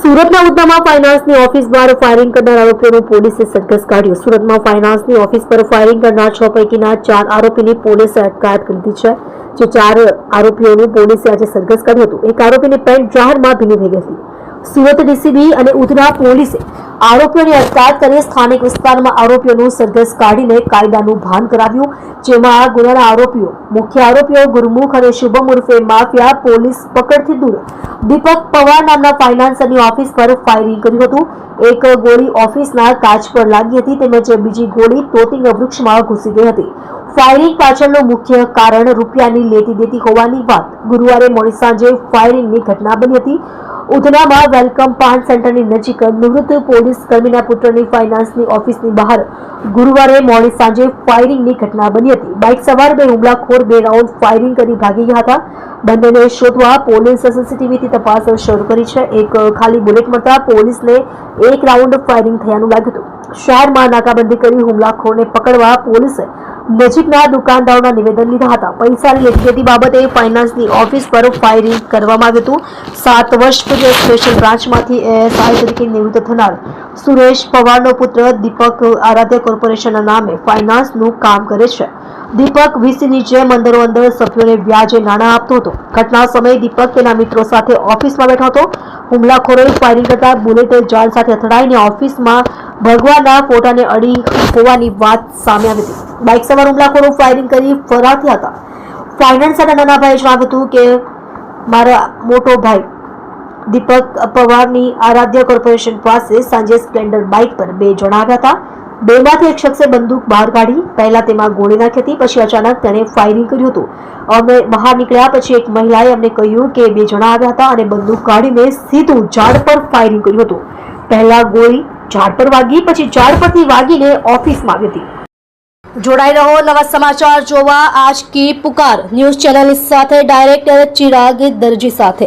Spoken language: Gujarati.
સુરતના ઉધનામાં ફાઇનાન્સની ઓફિસ બહાર ફાયરિંગ કરનાર આરોપીઓનું પોલીસે સરઘસ કાઢ્યું। સુરતમાં ફાઇનાન્સની ઓફિસ પર ફાયરિંગ કરનાર 6 પૈકીના 4 આરોપીની પોલીસે અટકાયત કરી લીધી છે। જે 4 આરોપીઓનું પોલીસે આજે સરઘસ કાઢ્યું હતું। એક આરોપીની પેન્ટ જાહેરમાં ભીની થઈ ગઈ હતી। સુરત ડીસીબી અને ઉધના પોલીસે આરોપીઓની અટકાયત કરી સ્થાનિક વિસ્તારમાં આરોપીઓનું સરઘસ કાઢીને કાયદાનું ભાન કરાવ્યું। જેમાં ગુનાના આરોપીઓ મુખ્ય આરોપીઓ ગુરમુખ અને શુભમ ઉર્ફે માફિયા પોલીસ પકડથી દૂર દીપક પવાર નામના ફાઇનાન્સરની ઓફિસ પર ફાયરિંગ કર્યું હતું। એક ગોળી ઓફિસના કાચ પર લાગી હતી તેમજ બીજી ગોળી તોતિંગ વૃક્ષમાં ઘૂસી ગઈ હતી। ફાયરિંગ પાછળનું મુખ્ય કારણ રૂપિયાની લેતી દેતી હોવાની વાત ગુરુવારે મોડી સાંજે ફાયરિંગની ઘટના બની હતી। ઉધનામાં વેલકમ પાન સેન્ટરની નજીક નિવૃત્ત પોલીસ કર્મીના પુત્રની ફાઇનાન્સની ઓફિસની બહાર ગુરુવારે મોડી સાંજે ફાયરિંગની ઘટના બની હતી। બાઇક સવાર 2 હુમલાખોર 2 રાઉન્ડ ફાયરિંગ કરી ભાગી ગયા હતા। બંનેને શોધવા પોલીસ સીસીટીવીથી તપાસ શરૂ કરી છે। એક ખાલી બુલેટ મળતા પોલીસને 1 રાઉન્ડ ફાયરિંગ થયાનું લાગ્યું હતું। શહેરમાં નાકાબંધી કરી હુમલાખોરને પકડવા પોલીસે નજીકના દુકાનદારોના નિવેદન લીધા હતા। પૈસાની લેતી દેતી બાબતે ફાઇનાન્સની ઓફિસ પર ફાયરિંગ કરવામાં આવ્યું હતું। 7 વર્ષ પૂર્વે સ્પેશિયલ બ્રાન્ચમાંથી એએસઆઈ તરીકે નિવૃત્ત થનાર સુરેશ પવારનો પુત્ર દીપક આરાધ્ય કોર્પોરેશનના નામે ફાઇનાન્સનું કામ કરે છે। દીપક વીસીની જેમ અંદરોઅંદર સભ્યોને વ્યાજે નાણાં આપતો હતો। ઘટના સમયે દીપક તેના મિત્રો સાથે ઓફિસમાં બેઠો હતો। હુમલાખોરોએ ફાયરિંગ કરતા બુલેટ જાળ સાથે અથડાઈને ઓફિસમાં ભગવાનના ફોટાને અડી હોવાની વાત સામે આવી હતી। બાઇક સવાર હુમલાખોરો ફાયરિંગ કરી ફરાર થયા હતા। ફાઇનાન્સ સેન્ટર નાના ભાઈએ જણાવ્યું હતું કે મારા મોટો ભાઈ દીપક પવારની આરાધ્ય કોર્પોરેશન પાસે સાંજે સ્પ્લેન્ડર બાઇક પર 2 જણા આવ્યા હતા। બેમાંથી એક શખ્સે બંદૂક બહાર કાઢી પહેલા તેમાં ગોળી નાખી હતી, પછી અચાનક તેણે ફાયરિંગ કર્યું હતું। અમે બહાર નીકળ્યા પછી એક મહિલાએ અમને કહ્યું કે 2 જણા આવ્યા હતા અને બંદૂક કાઢીને સીધું ઝાડ પર ફાયરિંગ કર્યું હતું। પહેલા ગોળી ઝાડ પર વાગી, પછી ઝાડ પરથી વાગીને ઓફિસમાં આવી હતી। જોડાઈ રહો નવા સમાચાર જોવા આજ કી પુકાર ન્યૂઝ ચેનલ સાથે ડાયરેક્ટર ચિરાગ દરજી સાથે।